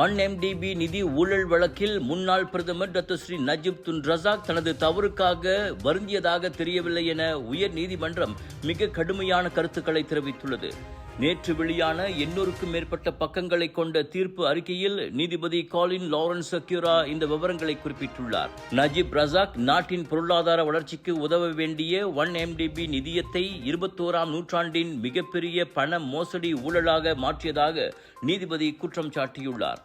1MDB நிதி ஊழல் வழக்கில் முன்னாள் பிரதமர் doctor Sri Najib Tun Razak தனது தவறுக்காக வருந்தியதாக தெரியவில்லை என உயர் நீதிமன்றம் மிக கடுமையான கருத்துக்களை தெரிவித்துள்ளது. நேற்று வெளியான 800க்கும் மேற்பட்ட பக்கங்களை கொண்ட தீர்ப்பு அறிக்கையில் நீதிபதி காலின் லாரன்ஸ் சக்யூரா இந்த விவரங்களை குறிப்பிட்டுள்ளார். நஜீப் ரசாக் நாட்டின் பொருளாதார வளர்ச்சிக்கு உதவ வேண்டிய 1MDB நிதியத்தை 21ஆம் நூற்றாண்டின் மிகப்பெரிய பண மோசடி ஊழலாக மாற்றியதாக நீதிபதி குற்றம் சாட்டியுள்ளார்.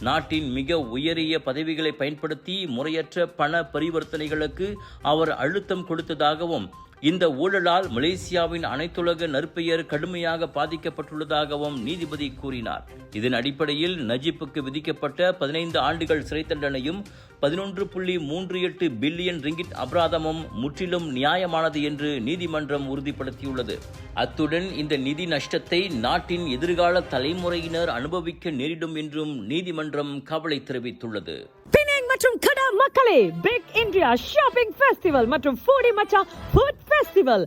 நாட்டின் மிக உயரிய பதவிகளை பயன்படுத்தி முறையற்ற பண பரிவர்த்தனைகளுக்கு அவர் அழுத்தம் கொடுத்ததாகவும் இந்த ஊழலால் மலேசியாவின் அனைத்துலக நற்பெயர் கடுமையாக பாதிக்கப்பட்டுள்ளதாகவும் நீதிபதி கூறினார். இதன் அடிப்படையில் நஜீப்புக்கு விதிக்கப்பட்ட 15 ஆண்டுகள் சிறை தண்டனையும் 11.38 பில்லியன் ரிங்கிட் அபராதமும் முற்றிலும் நியாயமானது என்று நீதிமன்றம் உறுதிப்படுத்தியுள்ளது. அத்துடன் இந்த நிதி நஷ்டத்தை நாட்டின் எதிர்கால தலைமுறையினர் அனுபவிக்க நேரிடும் என்றும் நீதிமன்றம் கவலை தெரிவித்துள்ளது. மற்றும் கடா மக்களே, பிக் இந்தியா ஷாப்பிங் ஃபெஸ்டிவல் மற்றும் foodie Machaa food festival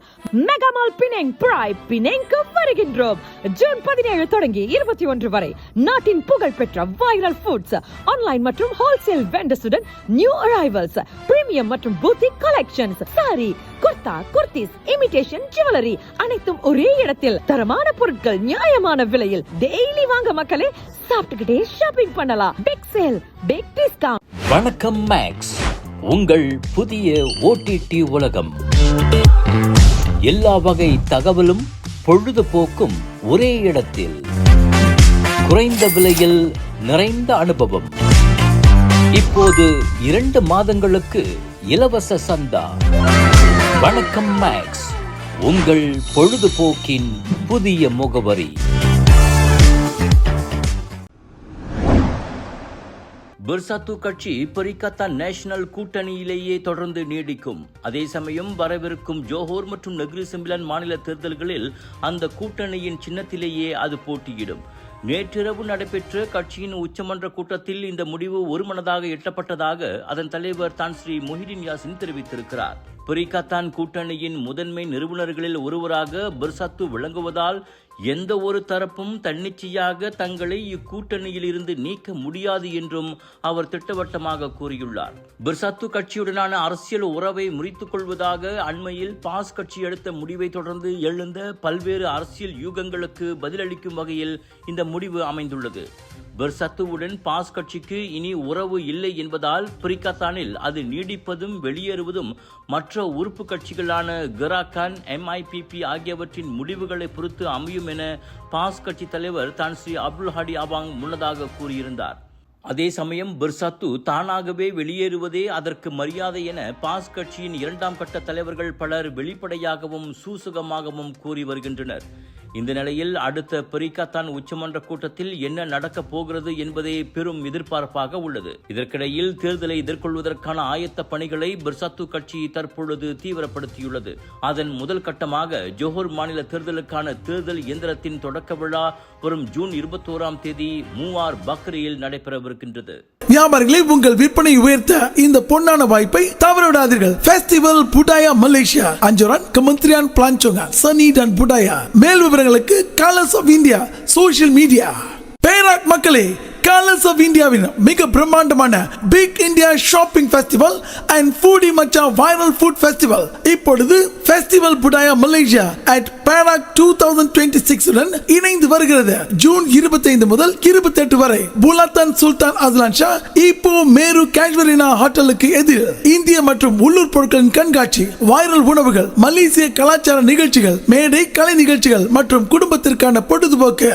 mega mall Penang பிரைட் பினேங்க்கு வருகின்றோம். ஜூன் 17 தொடங்கி 21 வரை நாட்டின் புகழ்பெற்ற வைரல் ஃபுட்ஸ், ஆன்லைன் மற்றும் ஹோல்சேல் வெண்டர்ஸுடன் நியூ அரைவல்ஸ், பிரீமியம் மற்றும் boutique collections, sari, kurta, kurtis, imitation jewellery அனைத்தும் ஒரே இடத்தில். தரமான பொருட்கள் நியாயமான விலையில் டெய்லி வாங்க மக்களே, சாப்பிட்டுக்கிட்டே ஷாப்பிங் பண்ணலாம். Big sale, big discount. வணக்கம் மேக்ஸ், உங்கள் புதிய OTT உலகம். எல்லா வகை தகவலும் பொழுதுபோக்கும் ஒரே இடத்தில். குறைந்த விலையில் நிறைந்த அனுபவம். இப்போது 2 மாதங்களுக்கு இலவச சந்தா. வணக்கம் மேக்ஸ், உங்கள் பொழுதுபோக்கின் புதிய முகவரி. பெர்சாத்து கட்சி பரிகத்தான் நேஷனல் கூட்டணியிலேயே தொடர்ந்து நீடிக்கும். அதே சமயம் வரவிருக்கும் ஜோஹோர் மற்றும் நெகிரி செம்பிலான் மாநில தேர்தல்களில் அந்த கூட்டணியின் சின்னத்திலேயே அது போட்டியிடும். நேற்றிரவு நடைபெற்ற கட்சியின் உச்சமன்ற கூட்டத்தில் இந்த முடிவு ஒருமனதாக எட்டப்பட்டதாக அதன் தலைவர் தான் ஸ்ரீ மொஹிடின் யாசின் தெரிவித்திருக்கிறார். பரிகத்தான் கூட்டணியின் முதன்மை நிறுவனர்களில் ஒருவராக பெர்சாத்து விளங்குவதால் எந்த ஒரு தரப்பும் தன்னிச்சையாக தங்களை இக்கூட்டணியில் இருந்து நீக்க முடியாது என்றும் அவர் திட்டவட்டமாக கூறியுள்ளார். பெர்சாத்து கட்சியுடனான அரசியல் உறவை முறித்துக் கொள்வதாக அண்மையில் பாஸ் கட்சி எடுத்த முடிவை தொடர்ந்து எழுந்த பல்வேறு அரசியல் யூகங்களுக்கு பதிலளிக்கும் வகையில் இந்த முடிவு அமைந்துள்ளது. பெர்சாத்துவுடன் பாஸ் கட்சிக்கு இனி உறவு இல்லை என்பதால் பரிகத்தானில் அது நீடிப்பதும் வெளியேறுவதும் மற்ற உறுப்பு கட்சிகளான கெராக்கான், MIPP ஆகியவற்றின் முடிவுகளை பொறுத்து அமையும் என பாஸ் கட்சி தலைவர் தான் ஸ்ரீ அப்துல் ஹடி அபாங் முன்னதாக கூறியிருந்தார். அதே சமயம் பெர்சாத்து தானாகவே வெளியேறுவதே அதற்கு மரியாதை என பாஸ் கட்சியின் 2ஆம் கட்ட தலைவர்கள் பலர் வெளிப்படையாகவும் சூசகமாகவும் கூறி வருகின்றனர். இந்த நிலையில் அடுத்த பரிகத்தான் உச்சமன்ற கூட்டத்தில் என்ன நடக்கப் போகிறது என்பதே பெரும் எதிர்பார்ப்பாக உள்ளது. இதற்கிடையில் தேர்தலை எதிர்கொள்வதற்கான ஆயத்த பணிகளை பெர்சாத்து கட்சி தற்பொழுது தீவிரப்படுத்தியுள்ளது. அதன் முதல் கட்டமாக ஜோஹர் மாநில தேர்தலுக்கான தேர்தல் இயந்திரத்தின் தொடக்க விழா வரும் ஜூன் 21ஆம் தேதி மூவார் பக்ரியில் நடைபெறவிருக்கின்றது. வியாபாரிகளை உங்கள் விற்பனை உயர்த்த இந்த பொன்னான வாய்ப்பை தவறவிடாதீர்கள். ஃபெஸ்டிவல் புடாயா மலேசியா, அஞ்சோரான், கமந்திரியான், பிளான்சோங்கா, சனி டன் புடாயா. மேல் விவரங்களுக்கு colours of India social media. Perak மக்களே, கலர்ஸ் ஆஃப் இந்தியாவின் மிக பிரம்மாண்டமான big India shopping festival and foodie மச்சா வைரல் ஃபுட் ஃபெஸ்டிவல் இப்பொழுது festival Budaya Malaysia at Perak 2026 உடன் இணைந்து வருகிறது. ஜூன் 25 முதல் 28 வரை புலாத்தான் சுல்தான் அஸ்லான் ஷா இப்போ மேரு காஷ்மீரினா ஹோட்டலுக்கு எதிர் இந்திய மற்றும் உள்ளூர் பொருட்களின் கண்காட்சி, வைரல் உணவுகள், மலேசிய கலாச்சார நிகழ்ச்சிகள், மேடை கலை நிகழ்ச்சிகள் மற்றும் குடும்பத்திற்கான பொழுதுபோக்கு.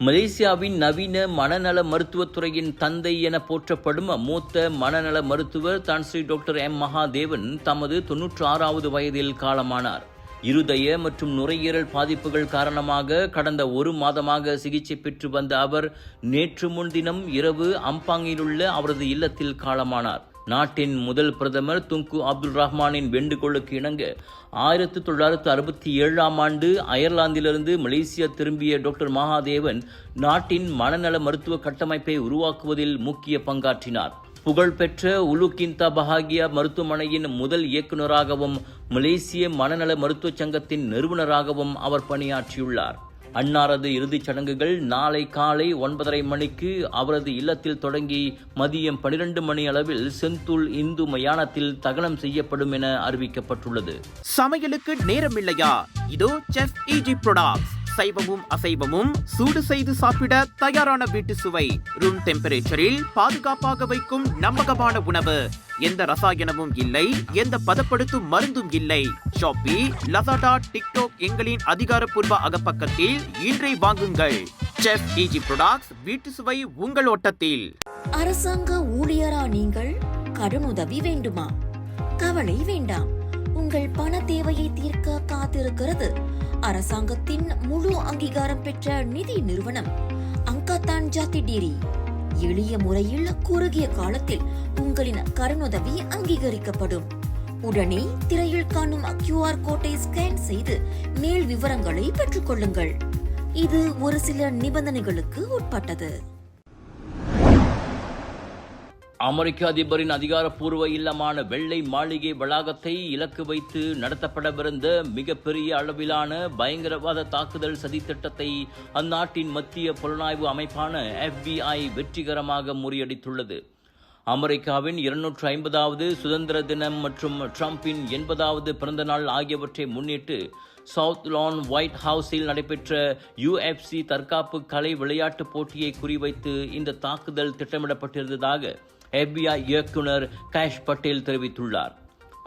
மலேசியாவின் நவீன மனநல மருத்துவத்துறையின் தந்தை என போற்றப்படும் மூத்த மனநல மருத்துவர் தான் ஸ்ரீ டாக்டர் M. மகாதேவன் தமது 96வது வயதில் காலமானார். இருதய மற்றும் நுரையீரல் பாதிப்புகள் காரணமாக கடந்த 1 மாதமாக சிகிச்சை பெற்று வந்த அவர் நேற்று முன்தினம் இரவு அம்பாங்கிலுள்ள அவரது இல்லத்தில் காலமானார். நாட்டின் முதல் பிரதமர் துங்கு அப்துல் ரஹ்மானின் வேண்டுகோளுக்கு இணங்க 1967ஆம் ஆண்டு அயர்லாந்திலிருந்து மலேசியா திரும்பிய டாக்டர் மகாதேவன் நாட்டின் மனநல மருத்துவ கட்டமைப்பை உருவாக்குவதில் முக்கிய பங்காற்றினார். புகழ்பெற்ற உலுகிந்தா பஹாகியா மருத்துவமனையின் முதல் இயக்குநராகவும் மலேசிய மனநல மருத்துவச் சங்கத்தின் நிறுவனராகவும் அவர் பணியாற்றியுள்ளார். அன்னாரது இறுதிச் சடங்குகள் நாளை காலை 9:30 மணிக்கு அவரது இல்லத்தில் தொடங்கி மதியம் 12 மணி அளவில் செந்தூல் இந்து மயானத்தில் தகனம் செய்யப்படும் என அறிவிக்கப்பட்டுள்ளது. சமையலுக்கு நேரமில்லையா? இதோ செஃப் ஈஜி ப்ராடக்ட்ஸ். சைவமும் அசைவமும் சூடு செய்து சாப்பிட தயாரான வீட்டு சுவை. ரூம் டெம்பரேச்சரில் பாதுகாப்பாக வைக்கும் நம்பகமான உணவு. எந்த ரசாயனமும் இல்லை, எந்த பதப்படுத்தும் மருந்தும் இல்லை. ஷாப்பி, லசாடா, டிக்டாக் எங்களின் அதிகாரப்பூர்வ அகப்பக்கத்தில் இன்றை வாங்குங்கள். செஃப் ஈஜி ப்ராடக்ட்ஸ், வீட்டு சுவை உங்கள் ஓட்டத்தில். அரசாங்க ஊழியரா நீங்கள்? கடனுதவி வேண்டுமா? கவலை வேண்டாம். உங்கள் பண தேவையை தீர்க்க காத்திருக்கிறது அரசாங்கத்தின் முழு அங்கீகாரம் பெற்ற நிதி நிறுவனம் அங்கதான் ஜாதி டீரி. எளிய முறையில் குறுகிய காலத்தில் உங்களின் கடனுதவி அங்கீகரிக்கப்படும். உடனே திரையில் காணும் QR கோட்டை ஸ்கேன் செய்து மேல் விவரங்களை பெற்றுக் கொள்ளுங்கள். இது ஒரு சில நிபந்தனைகளுக்கு உட்பட்டது. அமெரிக்க அதிபரின் அதிகாரப்பூர்வ இல்லமான வெள்ளை மாளிகை வளாகத்தை இலக்கு வைத்து நடத்தப்படவிருந்த மிகப்பெரிய அளவிலான பயங்கரவாத தாக்குதல் சதித்திட்டத்தை அந்நாட்டின் மத்திய புலனாய்வு அமைப்பான FBI வெற்றிகரமாக முறியடித்துள்ளது. அமெரிக்காவின் 250வது சுதந்திர தினம் மற்றும் ட்ரம்பின் 80வது பிறந்தநாள் ஆகியவற்றை முன்னிட்டு சவுத் லான் ஒயிட் ஹவுஸில் நடைபெற்ற UFC தற்காப்பு கலை விளையாட்டுப் போட்டியை குறிவைத்து இந்த தாக்குதல் திட்டமிடப்பட்டிருந்ததாக FBI இயக்குனர் கேஷ் பட்டேல் தெரிவித்துள்ளார்.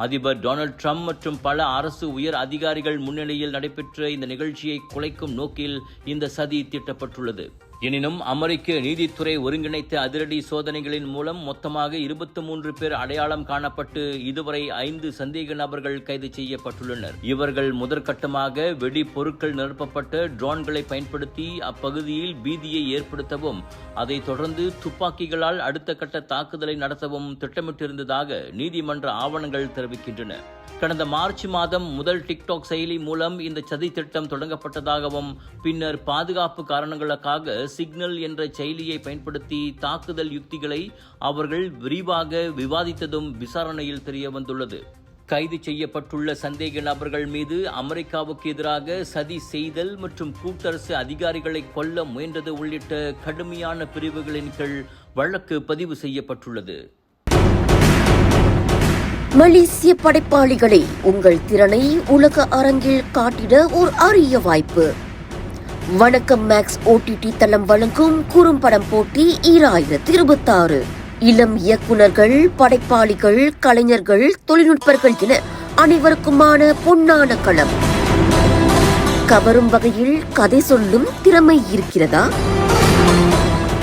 அதிபர் டொனால்ட் ட்ரம்ப் மற்றும் பல அரசு உயர் அதிகாரிகள் முன்னிலையில் நடைபெற்ற இந்த நிகழ்ச்சியை குலைக்கும் நோக்கில் இந்த சதி தீட்டப்பட்டுள்ளது. எனினும் அமெரிக்க நீதித்துறை ஒருங்கிணைத்த அதிரடி சோதனைகளின் மூலம் மொத்தமாக 23 பேர் அடையாளம் காணப்பட்டு இதுவரை 5 சந்தேக நபர்கள் கைது செய்யப்பட்டுள்ளனர். இவர்கள் முதற்கட்டமாக வெடி பொருட்கள் நிரப்பப்பட்ட ட்ரோன்களை பயன்படுத்தி அப்பகுதியில் பீதியை ஏற்படுத்தவும் அதைத் தொடர்ந்து துப்பாக்கிகளால் அடுத்த கட்ட தாக்குதலை நடத்தவும் திட்டமிட்டிருந்ததாக நீதிமன்ற ஆவணங்கள் தெரிவிக்கின்றன. கடந்த மார்ச் மாதம் முதல் டிக்டாக் செயலி மூலம் இந்த சதி திட்டம் தொடங்கப்பட்டதாகவும் பின்னர் பாதுகாப்பு காரணங்களுக்காக சிக்னல் என்ற செயலியை பயன்படுத்தி தாக்குதல் யுக்திகளை அவர்கள் விரிவாக விவாதித்ததும் விசாரணையில் தெரிய வந்துள்ளது. கைது செய்யப்பட்டுள்ள சந்தேக நபர்கள் மீது அமெரிக்காவுக்கு எதிராக சதி செய்தல் மற்றும் கூட்டரசு அதிகாரிகளை கொல்ல முயன்றது உள்ளிட்ட கடுமையான பிரிவுகளின் கீழ் வழக்கு பதிவு செய்யப்பட்டுள்ளது. மலேசிய படைப்பாளிகளை உங்கள் திறனை உலக அரங்கில் காட்டிட ஒரு அரிய வாய்ப்பு. வணக்கம் மேக்ஸ் OTT தளம் வழங்கும் குறும்படம் போட்டி 2026. இளம் இயக்குனர்கள், படைப்பாளிகள், கலைஞர்கள், தொழில்நுட்பர்கள் என அனைவருக்குமான பொன்னான களம். கவரும் வகையில் கதை சொல்லும் திறமை இருக்கிறதா?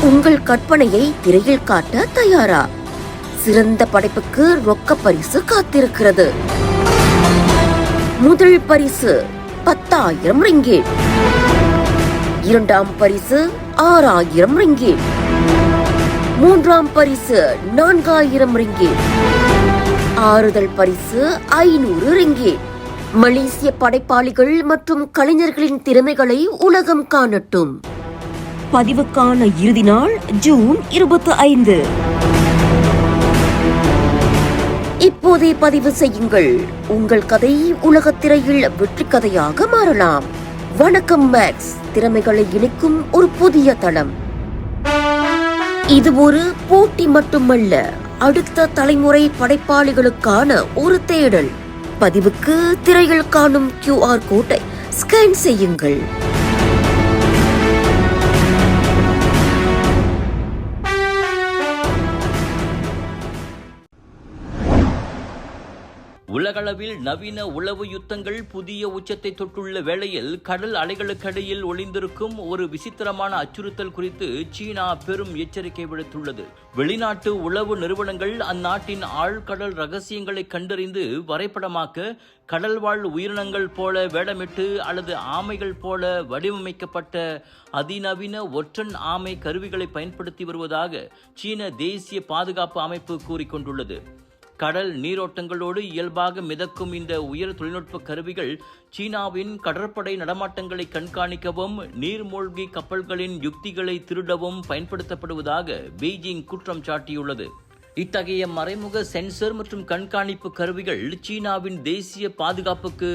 உங்கள் கற்பனையை திரையில் காட்ட தயாரா? சிறந்த படைப்புக்கு ரொக்க பரிசு காத்திருக்கிறது. முதல் பரிசு 10,000 ரிங்கேட், இரண்டாம் பரிசு 6,000 ரிங்கேட், மூன்றாம் பரிசு 4,000 ரிங்கேட், ஆறுதல் பரிசு 500 ரிங்கேட். மலேசிய படைப்பாளிகள் மற்றும் கலைஞர்களின் திறமைகளை உலகம் காணட்டும். பதிவுக்கான இறுதி நாள் ஜூன் 25. இப்போதே பதிவு செய்யுங்கள். உங்கள் கதை உலகத் திரையில் வெற்றி கதையாக மாறலாம். வணக்கம் மேக்ஸ், திறமைகளை இணைக்கும் ஒரு புதிய தளம். இது ஒரு போட்டி மட்டுமல்ல, அடுத்த தலைமுறை படைப்பாளிகளுக்கான ஒரு தேடல். பதிவுக்கு திரையில் காணும் QR கோட்டை ஸ்கேன் செய்யுங்கள். உலகளவில் நவீன உளவு யுத்தங்கள் புதிய உச்சத்தை தொட்டுள்ள வேளையில் கடல் அலைகளுக்கிடையில் ஒளிந்திருக்கும் ஒரு விசித்திரமான அச்சுறுத்தல் குறித்து சீனா பெரும் எச்சரிக்கை விடுத்துள்ளது. வெளிநாட்டு உளவு நிறுவனங்கள் அந்நாட்டின் ஆழ்கடல் ரகசியங்களை கண்டறிந்து வரைபடமாக்க கடல்வாழ் உயிரினங்கள் போல வேடமிட்டு அல்லது ஆமைகள் போல வடிவமைக்கப்பட்ட அதிநவீன ஒற்றன் ஆமை கருவிகளை பயன்படுத்தி வருவதாக சீன தேசிய பாதுகாப்பு அமைப்பு கூறிக்கொண்டுள்ளது. கடல் நீரோட்டங்களோடு இயல்பாக மிதக்கும் இந்த உயர் தொழில்நுட்ப கருவிகள் சீனாவின் கடற்படை நடமாட்டங்களை கண்காணிக்கவும் நீர்மூழ்கி கப்பல்களின் யுக்திகளை திருடவும் பயன்படுத்தப்படுவதாக பெய்ஜிங் குற்றம் சாட்டியுள்ளது. இத்தகைய மறைமுக சென்சர் மற்றும் கண்காணிப்பு கருவிகள் சீனாவின் தேசிய பாதுகாப்புக்கு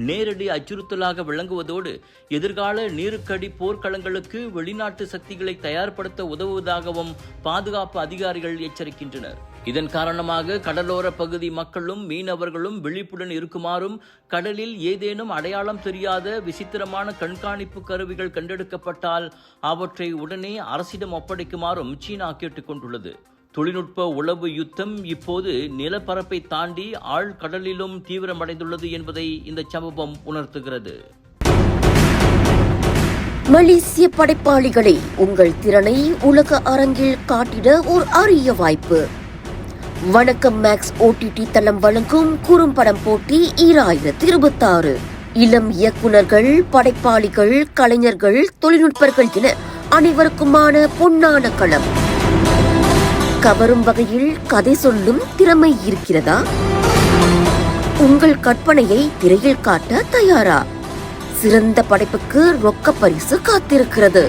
நேரடி அச்சுறுத்தலாக விளங்குவதோடு எதிர்கால நீருக்கடி போர்க்களங்களுக்கு வெளிநாட்டு சக்திகளை தயார்படுத்த உதவுவதாகவும் பாதுகாப்பு அதிகாரிகள் எச்சரிக்கின்றனர். இதன் காரணமாக கடலோர பகுதி மக்களும் மீனவர்களும் விழிப்புடன் இருக்குமாறும், கடலில் ஏதேனும் அடையாளம் தெரியாத விசித்திரமான கண்காணிப்பு கருவிகள் கண்டெடுக்கப்பட்டால் அவற்றை உடனே அரசிடம் ஒப்படைக்குமாறும் சீனா கேட்டுக்கொண்டுள்ளது. தொழில்நுட்ப உளவு யுத்தம் இப்போது நிலப்பரப்பை தாண்டி ஆழ்கடலிலும் தீவிரமடைந்துள்ளது என்பதை இந்த சம்பவம் உணர்த்துகிறது. மலேசிய படைப்பாளிகளை உங்கள் திறனை உலக அரங்கில் காட்டிட ஒரு அரிய வாய்ப்பு. வணக்கம் மேக்ஸ் OTT தளம் வழங்கும் குறும்படம் போட்டி 2026. இளம் இயக்குனர்கள், படைப்பாளிகள், கலைஞர்கள், தொழில்நுட்பர்கள் என அனைவருக்குமான பொன்னான களம். கவரும் வகையில் கதை சொல்லும் திறமை இருக்கிறதா? உங்கள் கற்பனையை திரையில் காட்ட தயாரா? சிறந்த படைப்புக்கு ரொக்க பரிசு காத்திருக்கிறது.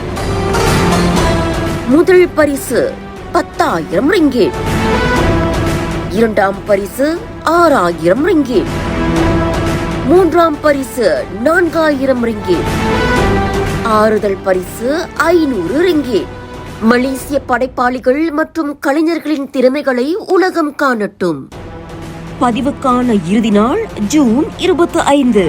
முதல் பரிசு 10,000 ரிங்கேட், இரண்டாம் பரிசு 6,000 ரிங்கேட், மூன்றாம் பரிசு 4,000 ரிங்கேட், ஆறுதல் பரிசு 500 ரிங்கேட். மலேசிய படைப்பாளிகள் மற்றும் கலைஞர்களின் திறமைகளை உலகம் காணட்டும். பதிவுக்கான இறுதி நாள் ஜூன் 25.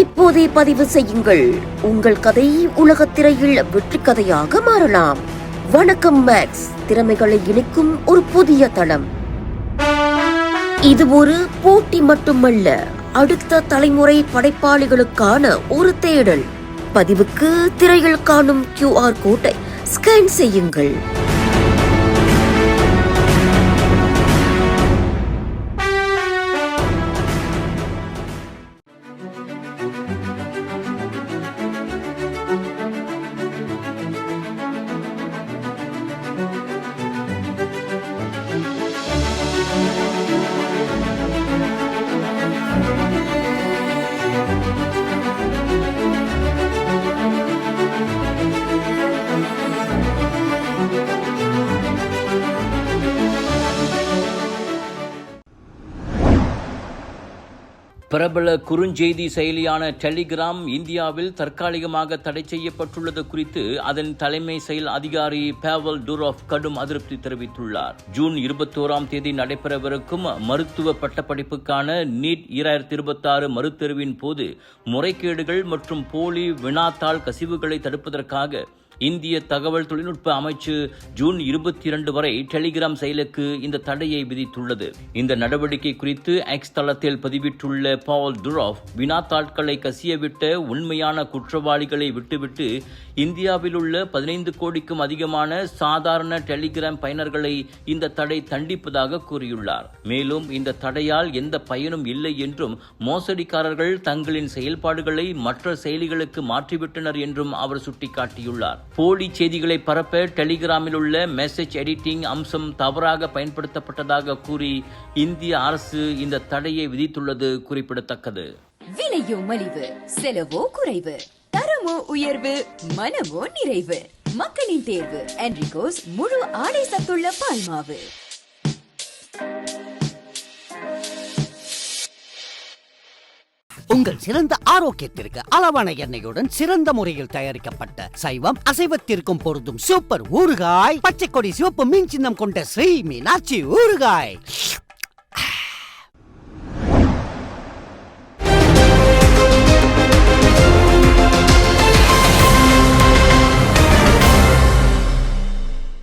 இப்போதே பதிவு செய்யுங்கள். உங்கள் கதை உலகத் திரையில் வெற்றி கதையாக மாறலாம். வணக்கம் மேக்ஸ் திறமைகளை இணைக்கும் ஒரு புதிய தளம். இது ஒரு போட்டி மட்டுமல்ல, அடுத்த தலைமுறை படைப்பாளிகளுக்கான ஒரு தேடல். பதிவுக்கு திரையில் காணும் QR கோட்டை ஸ்கேன் செய்யுங்கள். பிரபல குறுஞ்செய்தி செயலியான டெலிகிராம் இந்தியாவில் தற்காலிகமாக தடை செய்யப்பட்டுள்ளது குறித்து அதன் தலைமை செயல் அதிகாரி பாவல் டுரோஃப் கடும் அதிருப்தி தெரிவித்துள்ளார். ஜூன் 21 நடைபெறவிருக்கும் மருத்துவ பட்டப்படிப்புக்கான நீட் 2026 மறுதேர்வின் போது முறைகேடுகள் மற்றும் போலி வினாத்தாள் கசிவுகளை தடுப்பதற்காக இந்திய தகவல் தொழில்நுட்ப அமைச்சு ஜூன் 22 வரை டெலிகிராம் செயலுக்கு இந்த தடையை விதித்துள்ளது. இந்த நடவடிக்கை குறித்து எக்ஸ் தளத்தில் பதிவிட்டுள்ள பாவல் டுரோஃப், வினாத்தாட்களை கசியவிட்ட உண்மையான குற்றவாளிகளை விட்டுவிட்டு இந்தியாவில் உள்ள 15 கோடிக்கும் அதிகமான சாதாரண டெலிகிராம் பயனர்களை இந்த தடை தண்டிப்பதாக கூறியுள்ளார். மேலும் இந்த தடையால் எந்த பயனும் இல்லை என்றும், மோசடிக்காரர்கள் தங்களின் செயல்பாடுகளை மற்ற செயலிகளுக்கு மாற்றிவிட்டனர் என்றும் அவர் சுட்டிக்காட்டியுள்ளார். போலி செய்திகளை பரப்ப டெலிகிராமில் உள்ள மெசேஜ் எடிட்டிங் அம்சம் தவறாக பயன்படுத்தப்பட்டதாக கூறி இந்திய அரசு இந்த தடையை விதித்துள்ளது குறிப்பிடத்தக்கது. விலையோ மலிவு, செலவோ குறைவு, தரமோ உயர்வு, மனமோ நிறைவு. மக்களின் தேர்வு என்ரிகோஸ் முழு ஆடை சத்துள்ள பால்மாவு. உங்கள் சிறந்த ஆரோக்கியத்திற்கு அளவான எண்ணெயுடன் சிறந்த முறையில் தயாரிக்கப்பட்ட சைவம் அசைவத்திற்கும் பொருந்தும் சூப்பர் ஊறுகாய், பச்சை கொடி சிவப்பு மீன் சின்னம் கொண்ட ஸ்ரீ மீனாட்சி ஊறுகாய்.